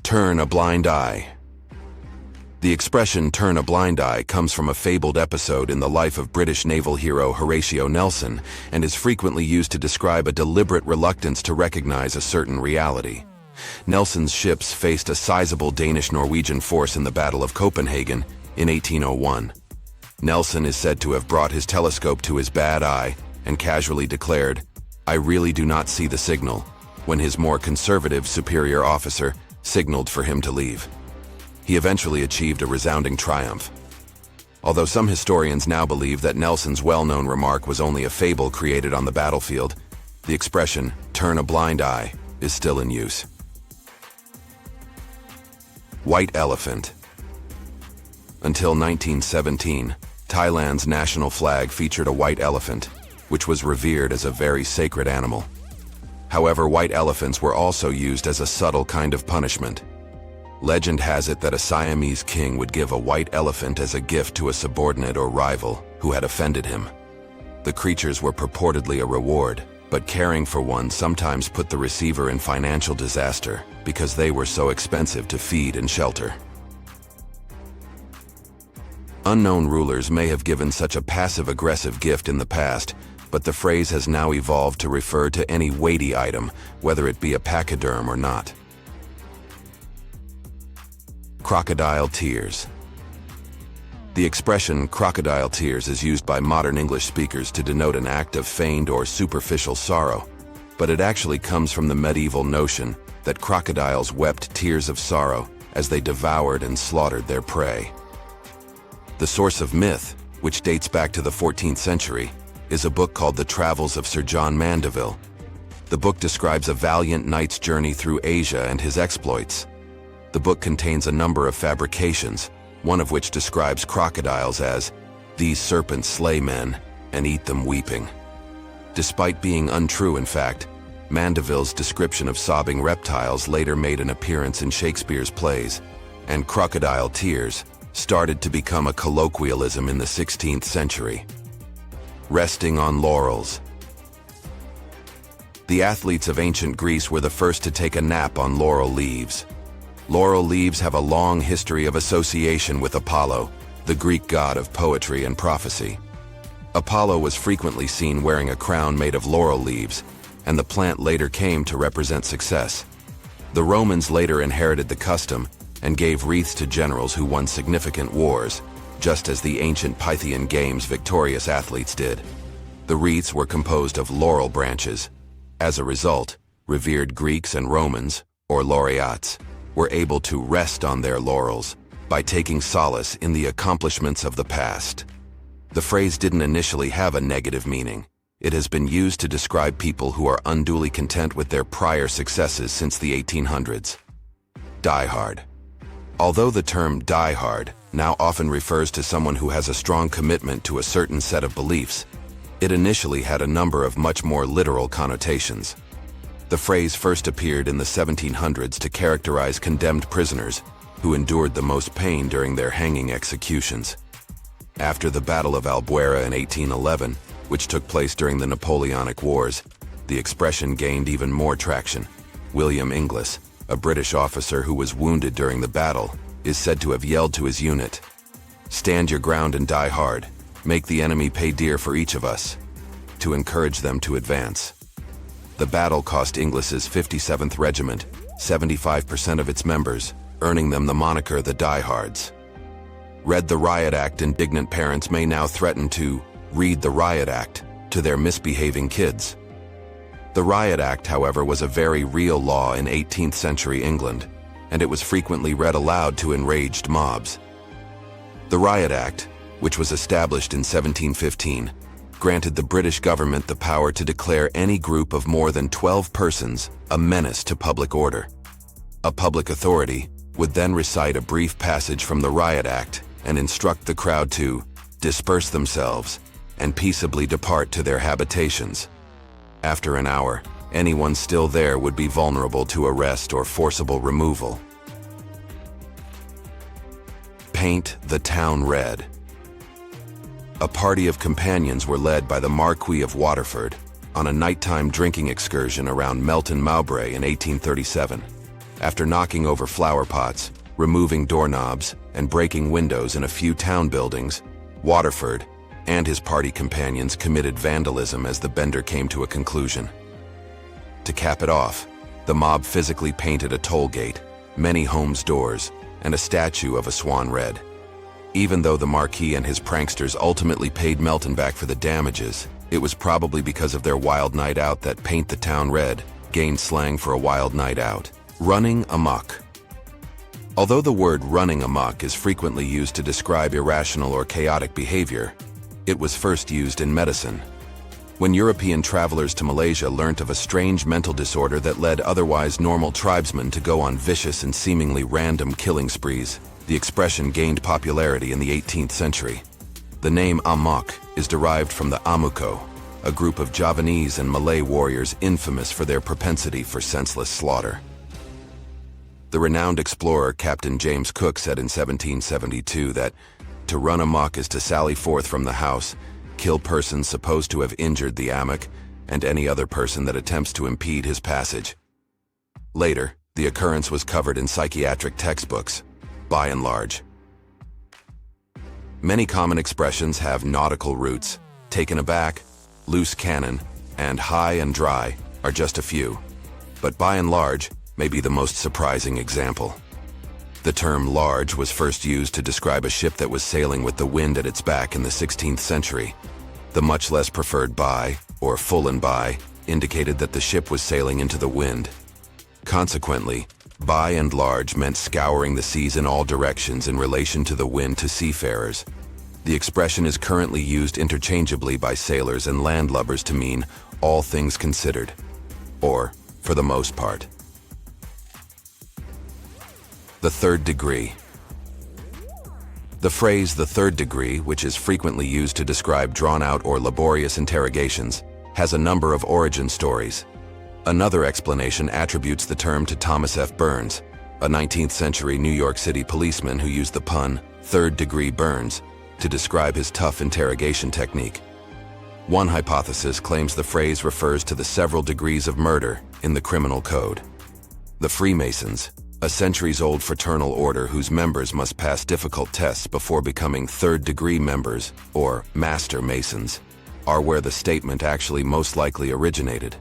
Turn a blind eye. The expression turn a blind eye comes from a fabled episode in the life of British naval hero Horatio Nelson and is frequently used to describe a deliberate reluctance to recognize a certain reality. Nelson's ships faced a sizable Danish-Norwegian force in the Battle of Copenhagen in 1801. Nelson is said to have brought his telescope to his bad eye and casually declared, "I really do not see the signal," when his more conservative superior officer signaled for him to leave. He eventually achieved a resounding triumph. Although some historians now believe that Nelson's well-known remark was only a fable created on the battlefield, the expression, turn a blind eye, is still in use. White elephant. Until 1917, Thailand's national flag featured a white elephant, which was revered as a very sacred animal. However, white elephants were also used as a subtle kind of punishment. Legend has it that a Siamese king would give a white elephant as a gift to a subordinate or rival who had offended him. The creatures were purportedly a reward, but caring for one sometimes put the receiver in financial disaster because they were so expensive to feed and shelter. Unknown rulers may have given such a passive-aggressive gift in the past, but the phrase has now evolved to refer to any weighty item, whether it be a pachyderm or not. Crocodile tears. The expression crocodile tears is used by modern English speakers to denote an act of feigned or superficial sorrow, but it actually comes from the medieval notion that crocodiles wept tears of sorrow as they devoured and slaughtered their prey. The source of myth, which dates back to the 14th century, is a book called The Travels of Sir John Mandeville. The book describes a valiant knight's journey through Asia and his exploits. The book contains a number of fabrications, one of which describes crocodiles as, "These serpents slay men and eat them weeping." Despite being untrue in fact, Mandeville's description of sobbing reptiles later made an appearance in Shakespeare's plays, and crocodile tears started to become a colloquialism in the 16th century. Resting on laurels. The athletes of ancient Greece were the first to take a nap on laurel leaves. Laurel leaves have a long history of association with Apollo, the Greek god of poetry and prophecy. Apollo was frequently seen wearing a crown made of laurel leaves, and the plant later came to represent success. The Romans later inherited the custom and gave wreaths to generals who won significant wars, just as the ancient Pythian Games victorious athletes did. The wreaths were composed of laurel branches. As a result, revered Greeks and Romans, or laureates, were able to rest on their laurels by taking solace in the accomplishments of the past. The phrase didn't initially have a negative meaning. It has been used to describe people who are unduly content with their prior successes since the 1800s. Die hard. Although the term die hard now often refers to someone who has a strong commitment to a certain set of beliefs, it initially had a number of much more literal connotations. The phrase first appeared in the 1700s to characterize condemned prisoners who endured the most pain during their hanging executions. After the Battle of Albuera in 1811, which took place during the Napoleonic Wars, the expression gained even more traction. William Inglis, a British officer who was wounded during the battle, is said to have yelled to his unit, "Stand your ground and die hard. Make the enemy pay dear for each of us," to encourage them to advance. The battle cost Inglis's 57th Regiment 75% of its members, earning them the moniker the Diehards. Read the Riot Act indignant parents may now threaten to read the Riot Act to their misbehaving kids. The Riot Act, however, was a very real law in 18th century England, and it was frequently read aloud to enraged mobs. The Riot Act, which was established in 1715, granted the British government the power to declare any group of more than 12 persons a menace to public order. A public authority would then recite a brief passage from the Riot Act and instruct the crowd to disperse themselves and peaceably depart to their habitations. After an hour, anyone still there would be vulnerable to arrest or forcible removal. Paint the town red. A party of companions were led by the Marquis of Waterford on a nighttime drinking excursion around Melton Mowbray in 1837. After knocking over flower pots, removing doorknobs, and breaking windows in a few town buildings, Waterford and his party companions committed vandalism as the bender came to a conclusion. To cap it off, the mob physically painted a toll gate, many homes' doors, and a statue of a swan red. Even though the Marquis and his pranksters ultimately paid Melton back for the damages, it was probably because of their wild night out that paint the town red gained slang for a wild night out. Running amok. Although the word running amok is frequently used to describe irrational or chaotic behavior, it was first used in medicine. When European travelers to Malaysia learnt of a strange mental disorder that led otherwise normal tribesmen to go on vicious and seemingly random killing sprees, the expression gained popularity in the 18th century. The name amok is derived from the amuko, a group of Javanese and Malay warriors infamous for their propensity for senseless slaughter. The renowned explorer Captain James Cook said in 1772 that, "To run amok is to sally forth from the house, kill persons supposed to have injured the amok, and any other person that attempts to impede his passage." Later, the occurrence was covered in psychiatric textbooks, by and large. Many common expressions have nautical roots. Taken aback, loose cannon, and high and dry are just a few, but by and large may be the most surprising example. The term large was first used to describe a ship that was sailing with the wind at its back in the 16th century. The much less preferred by, or full and by, indicated that the ship was sailing into the wind. Consequently, by and large meant scouring the seas in all directions in relation to the wind to seafarers. The expression is currently used interchangeably by sailors and landlubbers to mean all things considered, or for the most part. The third degree. The phrase "the third degree," which is frequently used to describe drawn-out or laborious interrogations, has a number of origin stories. Another explanation attributes the term to Thomas F. Burns, a 19th-century New York City policeman who used the pun "third-degree Burns" to describe his tough interrogation technique. One hypothesis claims the phrase refers to the several degrees of murder in the criminal code. The Freemasons, a centuries-old fraternal order whose members must pass difficult tests before becoming third-degree members, or Master Masons, are where the statement actually most likely originated.